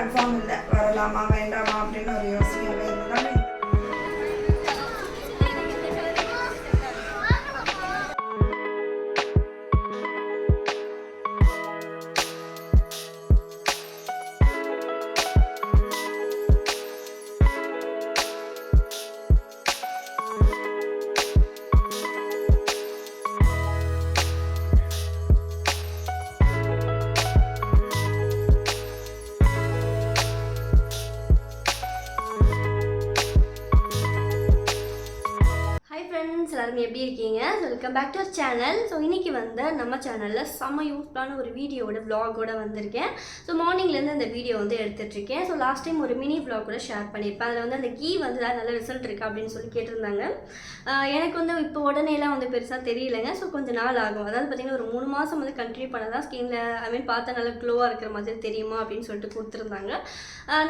Confirm இல்லை, வரலாமா வேண்டாமா அப்படின்னு ஒரு யோசனையாகவே இருந்தாலும் எல்லாருமே எப்படி இருக்கீங்க? Welcome back to our channel. So இன்றைக்கி வந்து நம்ம சேனலில் செம்ம யூஸ்ஃபுல்லான ஒரு வீடியோட விலாகோட வந்திருக்கேன். ஸோ மார்னிங்லேருந்து இந்த வீடியோ வந்து எடுத்துகிட்ருக்கேன். ஸோ லாஸ்ட் டைம் ஒரு மினி விலாக் கூட ஷேர் பண்ணியிருப்பேன். அதில் வந்து அந்த கீ வந்து நல்ல ரிசல்ட் இருக்குது அப்படின்னு சொல்லி கேட்டிருந்தாங்க. எனக்கு வந்து இப்போ உடனேலாம் வந்து பெருசாக தெரியலைங்க. ஸோ கொஞ்சம் நாள் ஆகும். அதாவது பார்த்திங்கன்னா ஒரு 3 மாதம் வந்து கண்டினியூ பண்ண தான் ஸ்கின்னில் பார்த்தா நல்லா க்ளோவாக இருக்கிற மாதிரி தெரியுமா அப்படின்னு சொல்லிட்டு கொடுத்துருந்தாங்க.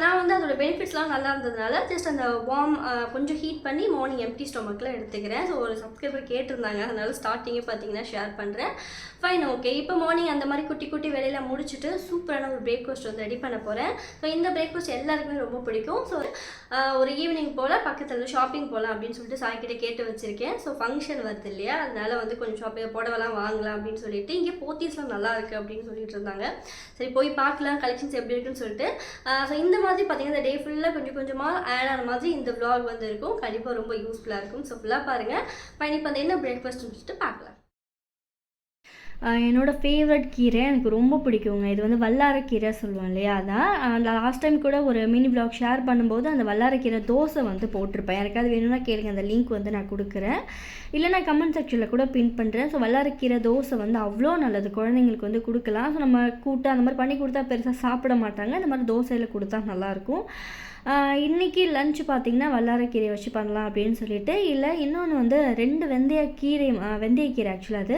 நான் வந்து அதோட பெனிஃபிட்ஸ்லாம் நல்லா இருந்ததுனால ஜஸ்ட் அந்த வார்ம் கொஞ்சம் ஹீட் பண்ணி மார்னிங் எம்டி ஸ்டொமக்கில் எடுத்துக்கிறேன். ஸோ ஒரு சப்ஸ்கிரைபர் கேட்டிருந்தாங்க, அதனால ஸ்டார்டிங்கே பார்த்தீங்கன்னா ஷேர் பண்ணுறேன். Fine, okay. இப்போ மார்னிங் அந்த மாதிரி குட்டி குட்டி வேலையில் முடிச்சுட்டு சூப்பரான ஒரு பிரேக்ஃபாஸ்ட் வந்து ரெடி பண்ண போகிறேன். ஸோ இந்த பிரேக்ஃபாஸ்ட் எல்லாருக்குமே ரொம்ப பிடிக்கும். ஸோ ஒரு ஈவினிங் போல் பக்கத்தில் ஷாப்பிங் போகலாம் அப்படின்னு சொல்லிட்டு சாய்கிட்ட கேட்டு வச்சுருக்கேன். ஸோ ஃபங்க்ஷன் வருது இல்லையா, அதனால வந்து கொஞ்சம் புடவைலாம் வாங்கலாம் அப்படின்னு சொல்லிட்டு இங்கே போத்தீஸ்லாம் நல்லா இருக்குது அப்படின்னு சொல்லிட்டு இருந்தாங்க. சரி போய் பார்க்கலாம் கலெக்ஷன்ஸ் எப்படி இருக்குன்னு சொல்லிட்டு. ஸோ இந்த மாதிரி பார்த்தீங்கன்னா இந்த டே ஃபுல்லாக கொஞ்சம் கொஞ்சமாக ஆட் ஆன மாதிரி இந்த vlog வந்து இருக்கும். கண்டிப்பாக ரொம்ப யூஸ்ஃபுல்லாக இருக்கும். ஸோ ஃபுல்லாக பாருங்கள். ஃபைன், இப்போ அந்த என்ன பிரேக்ஃபாஸ்ட் வச்சுட்டு பார்க்கலாம். என்னோடய ஃபேவரட் கீரை எனக்கு ரொம்ப பிடிக்குங்க. இது வந்து வல்லாரக்கீரை சொல்லுவோம் இல்லையா, அதான் லாஸ்ட் டைம் கூட ஒரு மினி vlog ஷேர் பண்ணும்போது அந்த வல்லாரக்கீரை தோசை வந்து போட்டிருப்பேன். எனக்கு அது வேணும்னா கேளுங்க, அந்த லிங்க் வந்து நான் கொடுக்குறேன், இல்லை நான் கமெண்ட் செக்ஷனில் கூட பின் பண்ணுறேன். ஸோ வல்லாரக்கீரை தோசை வந்து அவ்வளோ நல்லது, குழந்தைங்களுக்கு வந்து கொடுக்கலாம். ஸோ நம்ம கூட்டு அந்த மாதிரி பண்ணி கொடுத்தா பெருசாக சாப்பிட மாட்டாங்க, இந்த மாதிரி தோசையில் கொடுத்தா நல்லாயிருக்கும். இன்றைக்கி லன்ச் பார்த்திங்கன்னா வல்லாரக்கீரை வச்சு பண்ணலாம் அப்படின்னு சொல்லிட்டு, இல்லை இன்னொன்று வந்து 2 வெந்தயக்கீரை ஆக்சுவலாக அது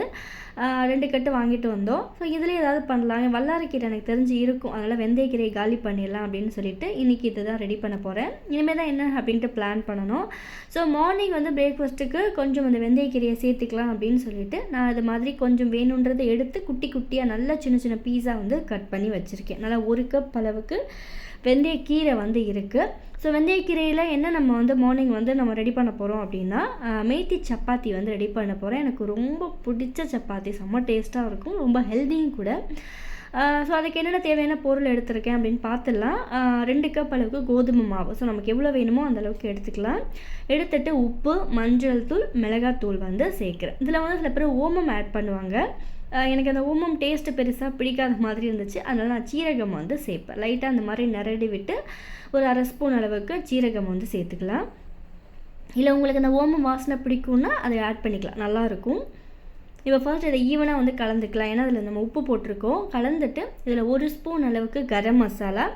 2 கட்டு வாங்கிட்டு வந்தோம். ஸோ இதில் ஏதாவது பண்ணலாம், வல்லாரக்கீரை எனக்கு தெரிஞ்சு இருக்கும், அதனால் வெந்தயக்கீரையை காலி பண்ணிடலாம் அப்படின்னு சொல்லிட்டு இன்றைக்கி இது தான் ரெடி பண்ண போகிறேன். இனிமேல் தான் என்ன அப்படின்ட்டு பிளான் பண்ணணும். ஸோ மார்னிங் வந்து பிரேக்ஃபாஸ்ட்டுக்கு கொஞ்சம் அந்த வெந்தயக்கீரையை சேர்த்துக்கலாம் அப்படின்னு சொல்லிட்டு நான் அது மாதிரி கொஞ்சம் வேணுன்றதை எடுத்து குட்டி குட்டியாக நல்லா சின்ன சின்ன பீஸாக வந்து கட் பண்ணி வச்சுருக்கேன். நல்லா 1 கப் அளவுக்கு வெந்தயக்கீரை வந்து இருக்குது. ஸோ வெந்தயக்கீரையில் என்ன நம்ம வந்து மார்னிங் வந்து நம்ம ரெடி பண்ண போகிறோம் அப்படின்னா மேத்தி சப்பாத்தி வந்து ரெடி பண்ண போகிறேன். எனக்கு ரொம்ப பிடிச்ச சப்பாத்தி, செம்ம டேஸ்ட்டாக இருக்கும், ரொம்ப ஹெல்த்தியும் கூட. ஸோ அதுக்கு என்னென்ன தேவையான பொருள் எடுத்திருக்கேன் அப்படின்னு பார்த்துடலாம். 2 கப் அளவுக்கு கோதுமை மாவு, ஸோ நமக்கு எவ்வளோ வேணுமோ அந்தளவுக்கு எடுத்துக்கலாம். எடுத்துகிட்டு உப்பு, மஞ்சள் தூள், மிளகாத்தூள் வந்து சேர்க்குறேன். இதில் வந்து சில பேர் ஓமம் ஆட் பண்ணுவாங்க. எனக்கு அந்த ஓமம் டேஸ்ட்டு பெருசாக பிடிக்காத மாதிரி இருந்துச்சு, அதனால் நான் சீரகம் வந்து சேர்ப்பேன். லைட்டாக அந்த மாதிரி நிரடி விட்டு ஒரு 1/2 ஸ்பூன் அளவுக்கு சீரகம் வந்து சேர்த்துக்கலாம். இல்லை உங்களுக்கு அந்த ஓமம் வாசனை பிடிக்கும்னா அதை ஆட் பண்ணிக்கலாம், நல்லாயிருக்கும். இப்போ ஃபர்ஸ்ட் இதை ஈவனாக வந்து கலந்துக்கலாம், ஏன்னா அதில் நம்ம உப்பு போட்டிருக்கோம். கலந்துட்டு இதில் 1 ஸ்பூன் அளவுக்கு கரம் மசாலா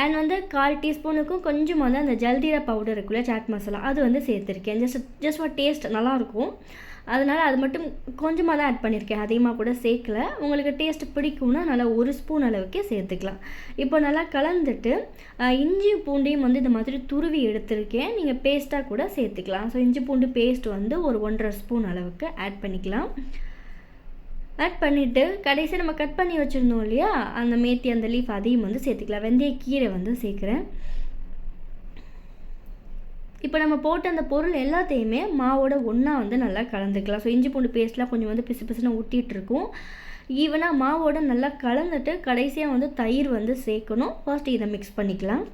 அண்ட் வந்து 1/4 டீஸ்பூனுக்கும் கொஞ்சம் வந்து அந்த ஜல்தீரா பவுடர் இருக்குல்ல, சாட் மசாலா, அது வந்து சேர்த்துருக்கேன். ஜஸ்ட் ஃபார் டேஸ்ட் நல்லாயிருக்கும், அதனால் அது மட்டும் கொஞ்சமாக தான் ஆட் பண்ணியிருக்கேன், அதிகமாக கூட சேர்க்கல. உங்களுக்கு டேஸ்ட் பிடிக்கும்னா நல்லா 1 ஸ்பூன் அளவுக்கு சேர்த்துக்கலாம். இப்போ நல்லா கலந்துட்டு இஞ்சி பூண்டையும் வந்து இந்த மாதிரி துருவி எடுத்திருக்கேன், நீங்கள் பேஸ்ட்டாக கூட சேர்த்துக்கலாம். ஸோ இஞ்சி பூண்டு பேஸ்ட் வந்து ஒரு 1.5 ஸ்பூன் அளவுக்கு ஆட் பண்ணிக்கலாம். ஆட் பண்ணிவிட்டு கடைசியாக நம்ம கட் பண்ணி வச்சுருந்தோம் இல்லையா அந்த மேத்தி, அந்த லீஃப், அதையும் வந்து சேர்த்துக்கலாம். வெந்தயக்கீரை வந்து சேர்க்குறேன். இப்போ நம்ம போட்ட அந்த பொருள் எல்லாத்தையுமே மாவோட ஒன்றா வந்து நல்லா கலந்துக்கலாம். ஸோ இஞ்சி பூண்டு பேஸ்ட்லாம் கொஞ்சம் வந்து பிசு பிசுன்னு ஊட்டிகிட்ருக்கும். ஈவனாக மாவோட நல்லா கலந்துட்டு கடைசியாக வந்து தயிர் வந்து சேர்க்கணும். ஃபர்ஸ்ட் இதை மிக்ஸ் பண்ணிக்கலாம்.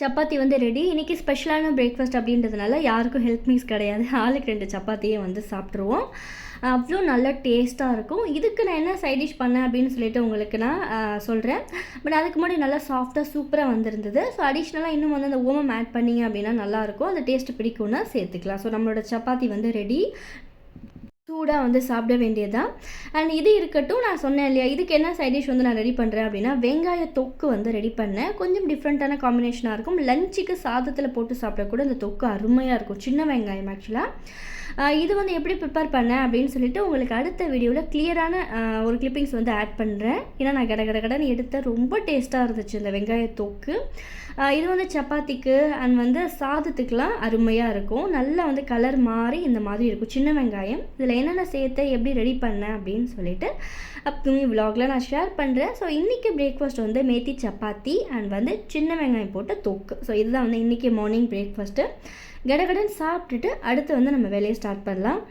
சப்பாத்தி வந்து ரெடி. இன்றைக்கி ஸ்பெஷலான பிரேக்ஃபாஸ்ட் அப்படின்றதுனால யாருக்கும் ஹெல்த் மிக்ஸ் கிடையாது. ஆளுக்கு 2 சப்பாத்தியே வந்து சாப்பிட்ருவோம். அவ்வளோ நல்ல டேஸ்ட்டாக இருக்கும். இதுக்கு நான் என்ன சைட் டிஷ் பண்ணேன் அப்படின்னு சொல்லிட்டு உங்களுக்கு நான் சொல்கிறேன். பட் அதுக்கு முன்னாடி நல்லா சாஃப்டாக சூப்பராக வந்திருந்தது. ஸோ அடிஷ்னலாக இன்னும் வந்து அந்த ஓமம் ஆட் பண்ணிங்க அப்படின்னா நல்லாயிருக்கும். அந்த டேஸ்ட்டு பிடிக்கும்னா சேர்த்துக்கலாம். ஸோ நம்மளோட சப்பாத்தி வந்து ரெடி. சூடாக வந்து சாப்பிட வேண்டியதான். அண்ட் இது இருக்கட்டும், நான் சொன்னேன் இல்லையா, இதுக்கு என்ன சைட் டிஷ் வந்து நான் ரெடி பண்ணுறேன் அப்படின்னா வெங்காய தொக்கு வந்து ரெடி பண்ணேன். கொஞ்சம் டிஃப்ரெண்ட்டான காம்பினேஷனாக இருக்கும். லஞ்சுக்கு சாதத்தில் போட்டு சாப்பிடக்கூட இந்த தொக்கு அருமையாக இருக்கும். சின்ன வெங்காயம் ஆக்சுவலாக. இது வந்து எப்படி ப்ரிப்பேர் பண்ணேன் அப்படின்னு சொல்லிட்டு உங்களுக்கு அடுத்த வீடியோவில் கிளியரான ஒரு கிளிப்பிங்ஸ் வந்து ஆட் பண்ணுறேன். ஏன்னா நான் கடன்னு எடுத்தேன். ரொம்ப டேஸ்ட்டாக இருந்துச்சு இந்த வெங்காய தொக்கு. இது வந்து சப்பாத்திக்கு அண்ட் வந்து சாதத்துக்கெலாம் அருமையாக இருக்கும். நல்லா வந்து கலர் மாறி இந்த மாதிரி இருக்கும். சின்ன வெங்காயம் இதில் என்னென்ன சேர்த்து எப்படி ரெடி பண்ணேன் அப்படின்னு சொல்லிட்டு அப்கமிங் விலாகில் நான் ஷேர் பண்ணுறேன். ஸோ இன்றைக்கி பிரேக்ஃபாஸ்ட் வந்து மேத்தி சப்பாத்தி அண்ட் வந்து சின்ன வெங்காயம் போட்ட தொக்கு. ஸோ இதுதான் வந்து இன்றைக்கி மார்னிங் பிரேக்ஃபாஸ்ட்டு. கடகடன் சாப்பிட்டுட்டு அடுத்து வந்து நம்ம வேலையை ஸ்டார்ட் பண்ணலாம்.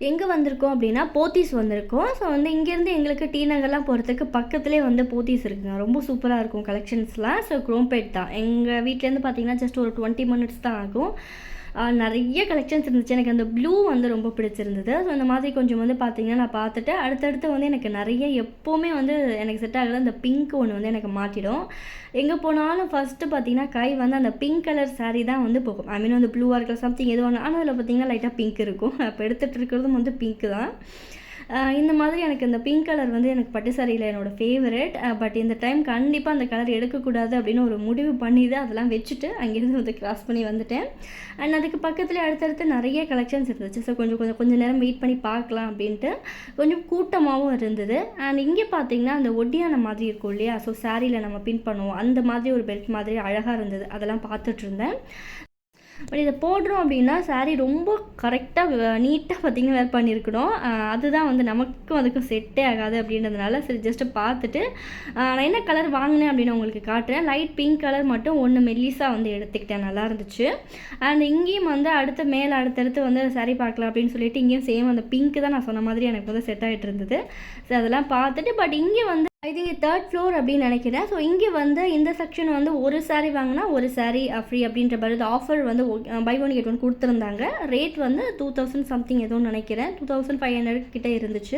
எங்கே வந்திருக்கோம் அப்படின்னா போத்தீஸ் வந்திருக்கோம். ஸோ வந்து இங்கேருந்து எங்களுக்கு டி நகர்லாம் போகிறதுக்கு பக்கத்துலேயே வந்து போத்தீஸ் இருக்குங்க. ரொம்ப சூப்பராக இருக்கும் கலெக்ஷன்ஸ்லாம். ஸோ குரோம்பேட் தான். எங்கள் வீட்டிலேருந்து பார்த்தீங்கன்னா ஜஸ்ட் ஒரு 20 மினிட்ஸ் தான் ஆகும். நிறைய கலெக்ஷன்ஸ் இருந்துச்சு. எனக்கு அந்த ப்ளூ வந்து ரொம்ப பிடிச்சிருந்தது. ஸோ இந்த மாதிரி கொஞ்சம் வந்து பார்த்திங்கன்னா நான் பார்த்துட்டு அடுத்தடுத்து வந்து எனக்கு நிறைய எப்போவுமே வந்து எனக்கு செட் ஆகல அந்த பிங்க் ஒன்று வந்து எனக்கு மாட்டிடும். எங்கே போனாலும் ஃபஸ்ட்டு பார்த்திங்கன்னா கை வந்து அந்த பிங்க் கலர் சாரீ தான் வந்து போகும். ஐ மீன் வந்து ப்ளூவாக இருக்கலாம் சம்திங் எது ஒன்று. ஆனால் அதில் பார்த்திங்கன்னா லைட்டாக பிங்க் இருக்கும். அப்போ எடுத்துகிட்டு இருக்கிறதும் வந்து பிங்க்கு தான். இந்த மாதிரி எனக்கு இந்த பிங்க் கலர் வந்து எனக்கு பட்டு சாரியில் என்னோடய ஃபேவரட். பட் இந்த டைம் கண்டிப்பாக அந்த கலர் எடுக்கக்கூடாது அப்படின்னு ஒரு முடிவு பண்ணி தான் அதெல்லாம் வச்சுட்டு அங்கேருந்து வந்து கிராஸ் பண்ணி வந்துட்டேன். அண்ட் அதுக்கு பக்கத்தில் அடுத்தடுத்து நிறைய கலெக்ஷன்ஸ் இருந்துச்சு. ஸோ கொஞ்சம் நேரம் வெயிட் பண்ணி பார்க்கலாம் அப்படின்ட்டு கொஞ்சம் கூட்டமாகவும் இருந்தது. அண்ட் இங்கே பார்த்திங்கன்னா அந்த ஒட்டியான மாதிரி இருக்கும் இல்லையா, ஸோ சாரியில் நம்ம பின் பண்ணுவோம் அந்த மாதிரி ஒரு பெல்ட் மாதிரி அழகாக இருந்தது. அதெல்லாம் பார்த்துட்டு இருந்தேன். பட் இதை போடுறோம் அப்படின்னா சாரீ ரொம்ப கரெக்டாக நீட்டாக பார்த்திங்கன்னா வேர் பண்ணியிருக்கணும். அதுதான் வந்து நமக்கும் அதுக்கும் செட்டே ஆகாது அப்படின்றதுனால சரி ஜஸ்ட்டு பார்த்துட்டு நான் என்ன கலர் வாங்கினேன் அப்படின்னு உங்களுக்கு காட்டுறேன். லைட் பிங்க் கலர் மட்டும் ஒன்று மெல்லிஸாக வந்து எடுத்துக்கிட்டேன். நல்லா இருந்துச்சு. அண்ட் இங்கேயும் வந்து அடுத்தடுத்து வந்து சாரீ பார்க்கலாம் அப்படின்னு சொல்லிட்டு இங்கேயும் சேம் அந்த பிங்க்கு தான் நான் சொன்ன மாதிரி எனக்கு வந்து செட் ஆகிட்டு இருந்தது. ஸோ அதெல்லாம் பார்த்துட்டு பட் இங்கே வந்து ஐ திங்க் 3rd floor அப்படின்னு நினைக்கிறேன். ஸோ இங்கே வந்து இந்த செக்ஷன் வந்து ஒரு சாரீ வாங்கினா ஒரு சாரீ ஃப்ரீ அப்படின்ற மாதிரி ஆஃபர் வந்து பை 1 get 1 கொடுத்துருந்தாங்க. ரேட் வந்து 2000 சம்திங் எதுவும் நினைக்கிறேன். 2500 கிட்டே இருந்துச்சு.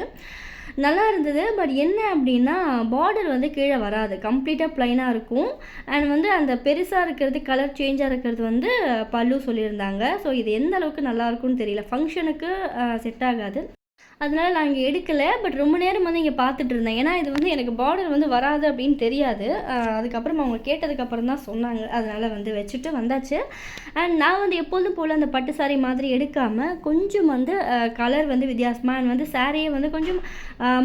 நல்லா இருந்தது. பட் என்ன அப்படின்னா பார்டர் வந்து கீழே வராது. கம்ப்ளீட்டாக ப்ளைனாக இருக்கும். அண்ட் வந்து அந்த பெருசாக இருக்கிறது கலர் சேஞ்சாக இருக்கிறது வந்து பல்லு சொல்லியிருந்தாங்க. ஸோ இது எந்த அளவுக்கு நல்லாயிருக்கும்னு தெரியல. ஃபங்க்ஷனுக்கு செட் ஆகாது. அதனால் நான் இங்கே எடுக்கலை. பட் ரொம்ப நேரம் வந்து இங்கே பார்த்துட்டு இருந்தேன். ஏன்னா இது வந்து எனக்கு பார்டர் வந்து வராது அப்படின்னு தெரியாது. அதுக்கப்புறம் அவங்க கேட்டதுக்கப்புறம் தான் சொன்னாங்க. அதனால் வந்து வச்சுட்டு வந்தாச்சு. அண்ட் நான் வந்து எப்போதும் போல் அந்த பட்டு சாரீ மாதிரி எடுக்காமல் கொஞ்சம் வந்து கலர் வந்து வித்தியாசமாக அண்ட் வந்து சாரியை வந்து கொஞ்சம்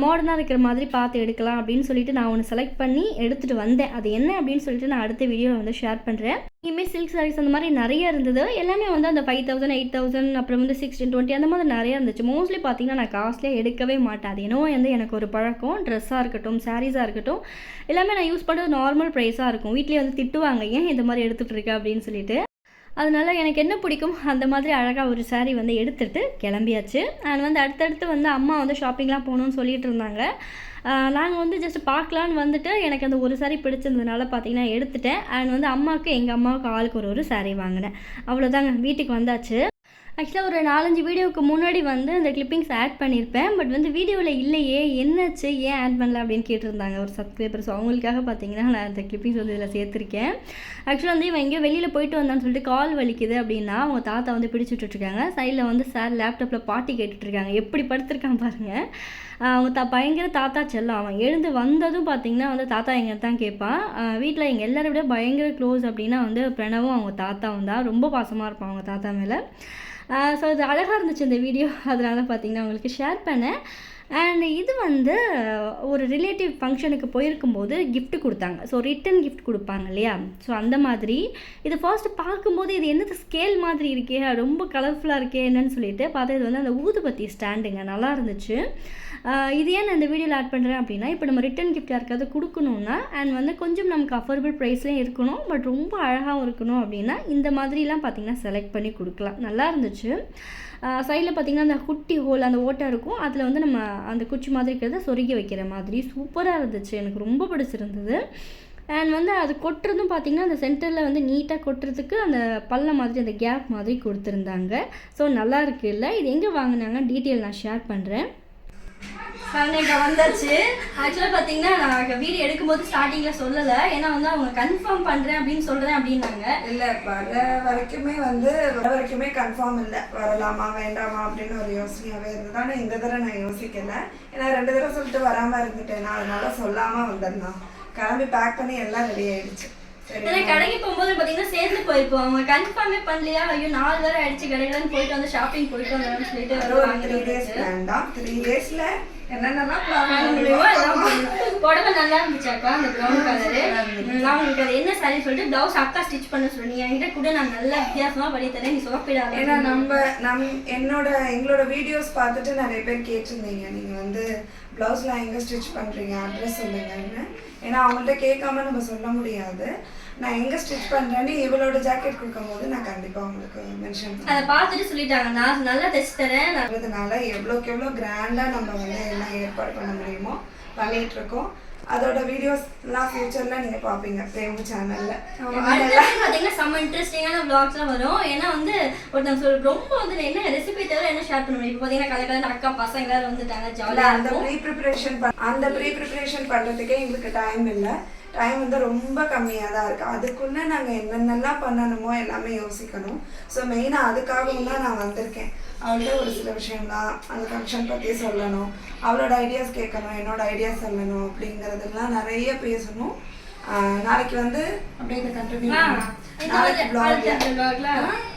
மாடர்னாக இருக்கிற மாதிரி பார்த்து எடுக்கலாம் அப்படின்னு சொல்லிட்டு நான் ஒன்று செலக்ட் பண்ணி எடுத்துகிட்டு வந்தேன். அது என்ன அப்படின்னு சொல்லிட்டு நான் அடுத்த வீடியோவில் வந்து ஷேர் பண்ணுறேன். இனிமேல் சில்க் சாரீஸ் அந்த மாதிரி நிறைய இருந்தது. எல்லாமே வந்து அந்த 5000 8000 அப்புறம் வந்து 1620 அந்த மாதிரி நிறையா இருந்துச்சு. மோஸ்ட்லி பார்த்திங்கன்னா நான் காஸ்ட்லியாக எடுக்கவே மாட்டேன். அது என்னவோ வந்து எனக்கு ஒரு பழக்கம். ட்ரெஸ்ஸாக இருக்கட்டும் சாரீஸாக இருக்கட்டும் எல்லாமே நான் யூஸ் பண்ணுறது நார்மல் ப்ரைஸாக இருக்கும். வீட்லேயே வந்து திட்டுவாங்க ஏன் இந்த மாதிரி எடுத்துகிட்டு இருக்க அப்படின்னு சொல்லிட்டு. அதனால் எனக்கு என்ன பிடிக்கும் அந்த மாதிரி அழகாக ஒரு சாரீ வந்து எடுத்துகிட்டு கிளம்பியாச்சு. அண்ட் வந்து அடுத்தடுத்து வந்து அம்மா வந்து ஷாப்பிங்லாம் போகணுன்னு சொல்லிட்டு இருந்தாங்க. நாங்கள் வந்து ஜஸ்ட் பார்க்கலான்னு வந்துட்டு எனக்கு அந்த ஒரு சாரீ பிடிச்சிருந்ததுனால பார்த்திங்கன்னா எடுத்துட்டேன். அண்ட் வந்து எங்கள் அம்மாவுக்கு ஆளுக்கு ஒரு சாரீ வாங்கினேன். அவ்வளோதாங்க. வீட்டுக்கு வந்தாச்சு. ஆக்சுவலாக ஒரு 4-5 வீடியோவுக்கு முன்னாடி வந்து அந்த கிளிப்பிங்ஸ் ஆட் பண்ணியிருப்பேன். பட் வந்து வீடியோவில் இல்லையே, என்னாச்சு, ஏன் ஆட் பண்ணல அப்படின்னு கேட்டிருந்தாங்க ஒரு சப்ஸ்கிரைபர். ஸோ அவங்களுக்காக பார்த்தீங்கன்னா நான் அந்த கிளிப்பிங்ஸ் வந்து இதில் சேர்த்துருக்கேன். ஆக்சுவலாக வந்து இவன் எங்கேயோ வெளியில் போயிட்டு வந்தான்னு சொல்லிட்டு கால் வலிக்குது அப்படின்னா அவங்க தாத்தா வந்து பிடிச்சி விட்டுட்ருக்காங்க. சைடில் வந்து சார் லேப்டாப்பில் பாட்டி கேட்டுட்ருக்காங்க. எப்படி படுத்திருக்கான் பாருங்கள். அவங்க பயங்கர தாத்தா செல்லம். அவன் எழுந்து வந்ததும் பார்த்திங்கன்னா வந்து தாத்தா எங்கே தான் கேட்பான். வீட்டில் எங்கள் எல்லோரை விட பயங்கர க்ளோஸ் அப்படின்னா வந்து பிரணவும் அவங்க தாத்தாவும் தான். ரொம்ப பாசமாக இருப்பான் அவங்க தாத்தா மேலே. ஸோ இது அழகாக இருந்துச்சு இந்த வீடியோ, அதனால பார்த்திங்கன்னா உங்களுக்கு ஷேர் பண்ணேன். அண்ட் இது வந்து ஒரு ரிலேட்டிவ் ஃபங்க்ஷனுக்கு போயிருக்கும்போது gift கொடுத்தாங்க. ஸோ ரிட்டன் gift கொடுப்பாங்க இல்லையா, ஸோ அந்த மாதிரி இது ஃபர்ஸ்ட்டு பார்க்கும்போது இது என்னது ஸ்கேல் மாதிரி இருக்கே, ரொம்ப கலர்ஃபுல்லாக இருக்கே என்னன்னு சொல்லிட்டு பார்த்தா இது வந்து அந்த ஊதுபத்தி ஸ்டாண்டுங்க, நல்லா இருந்துச்சு. இது ஏன் நான் இந்த வீடியோவில் ஆட் பண்ணுறேன் அப்படின்னா, இப்போ நம்ம ரிட்டன் கிஃப்ட் யாருக்காவது கொடுக்கணுன்னா அண்ட் வந்து கொஞ்சம் நமக்கு அஃபோர்டபுள் ப்ரைஸ்லேயும் இருக்கணும், பட் ரொம்ப அழகாகவும் இருக்கணும் அப்படின்னா இந்த மாதிரிலாம் பார்த்திங்கன்னா செலக்ட் பண்ணி கொடுக்கலாம். நல்லா இருந்துச்சு. சைடில் பார்த்திங்கன்னா அந்த குட்டி ஹோல் அந்த ஓட்டை இருக்கும், அதில் வந்து நம்ம அந்த குச்சி மாதிரி இருக்கிறத சொருகி வைக்கிற மாதிரி சூப்பராக இருந்துச்சு. எனக்கு ரொம்ப பிடிச்சிருந்தது. அண்ட் வந்து அது கொட்டுறதும் பார்த்திங்கன்னா அந்த சென்டரில் வந்து நீட்டாக கொட்டுறதுக்கு அந்த பல்ல மாதிரி அந்த கேப் மாதிரி கொடுத்துருந்தாங்க. ஸோ நல்லா இருக்குது இல்லை. இது எங்கே வாங்கினாங்க டீட்டெயில் நான் ஷேர் பண்ணுறேன். இங்கே வந்தாச்சு. ஆக்சுவலாக பார்த்தீங்கன்னா நான் வீடியோ எடுக்கும்போது ஸ்டார்டிங்கில் சொல்லலை, ஏன்னா வந்து அவங்க கன்ஃபார்ம் பண்ணுறேன் அப்படின்னு சொல்கிறேன் அப்படின்னாங்க. இல்லை வர வரைக்குமே கன்ஃபார்ம் இல்லை, வரலாமா வேண்டாமா அப்படின்னு ஒரு யோசனையாகவே இருந்தது. ஆனால் இந்த தடவை நான் யோசிக்கலை, ஏன்னா 2 தடவை சொல்லிட்டு வராமல் இருந்துட்டேன். அதனால சொல்லாமல் வந்திருந்தான். கிளம்பி பேக் பண்ணி எல்லாம் ரெடி ஆகிடுச்சு. ஏன்னா கடைக்கு போகும்போது பார்த்தீங்கன்னா சேர்ந்து போயிருப்போம். அவங்க கன்ஃபார்மே பண்ணலையா, ஐயோ 4 வேறு ஆயிடுச்சு கடைகள்னு போயிட்டு வந்து ஷாப்பிங் போயிட்டு வந்தோம்னு சொல்லிட்டு ஒரு 3 days வேண்டாம். 3 daysல என்னென்னலாம் புடவை நல்லா இருந்துச்சாக்கா, அந்த ப்ரௌன் கலரு. நான் உங்களுக்கு அது என்ன சாரி சொல்லிட்டு ப்ளவுஸ் அக்கா ஸ்டிச் பண்ண சொல்லி என்கிட்ட கூட நான் நல்லா வித்தியாசமாக பண்ணி தரேன், நீ சோப்பிடாத. ஏன்னா எங்களோட வீடியோஸ் பார்த்துட்டு நிறைய பேர் கேட்டிருந்தீங்க, நீங்கள் வந்து ப்ளவுஸ்லாம் எங்கே ஸ்டிச் பண்ணுறீங்க, அட்ரஸ் சொல்லுங்கன்னு. ஏன்னா அவங்கள்ட்ட கேட்காம நம்ம சொல்ல முடியாது. நான் எங்கே ஸ்டிச் பண்ணுறேன்னு இவளோட ஜாக்கெட் கொடுக்கும்போது நான் கண்டிப்பாக உங்களுக்கு மென்ஷன் பண்ணுறேன். அதை பார்த்துட்டு சொல்லிட்டாங்க நான் நல்லா தைச்சு தரேன். அதனால எவ்வளோக்கு எவ்வளோ கிராண்டாக நம்ம வந்து என்ன ஏற்பாடு பண்ண முடியுமோ பண்ணிகிட்ருக்கோம். அதோட வீடியோஸ்லாம் ஃபியூச்சரில் நீங்கள் பார்ப்பீங்க பிரேமு சேனலில். பார்த்தீங்கன்னா செம்ம இன்ட்ரெஸ்டிங்கான விளாக்ஸ்லாம் வரும். ஏன்னா வந்து ஒருத்தன் ரொம்ப வந்து என்ன ரெசிபி தவிர என்ன ஷேர் பண்ண முடியும். இப்போ பார்த்தீங்கன்னா கலக்கலன்னு அக்கா பசங்க எல்லாரும் வந்துட்டாங்க ஜாலியாக. அந்த ப்ரீ ப்ரிப்ரேஷன் பண்ணுறதுக்கே எங்களுக்கு டைம் இல்லை. டைம் வந்து ரொம்ப கம்மியாக தான் இருக்குது. அதுக்குள்ளே நாங்கள் என்னென்னலாம் பண்ணணுமோ எல்லாமே யோசிக்கணும். ஸோ மெயினாக அதுக்காகவும் தான் நான் வந்திருக்கேன். அவள்கிட்ட ஒரு சில விஷயம்லாம் அந்த ஃபங்க்ஷன் பற்றி சொல்லணும், அவளோட ஐடியாஸ் கேட்கணும், என்னோட ஐடியாஸ் சொல்லணும், அப்படிங்கிறதெல்லாம் நிறைய பேசணும். நாளைக்கு வந்து அப்படியே இந்த கண்டினியூ நாளைக்கு ப்ளாக்ல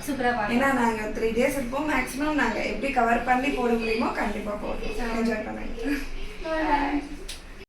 சூப்பராக. ஏன்னா நாங்கள் 3 days இருப்போம். மேக்ஸிமம் நாங்கள் எப்படி கவர் பண்ணி போட முடியுமோ கண்டிப்பாக போடுவோம். என்ஜாய் பண்ணுங்க.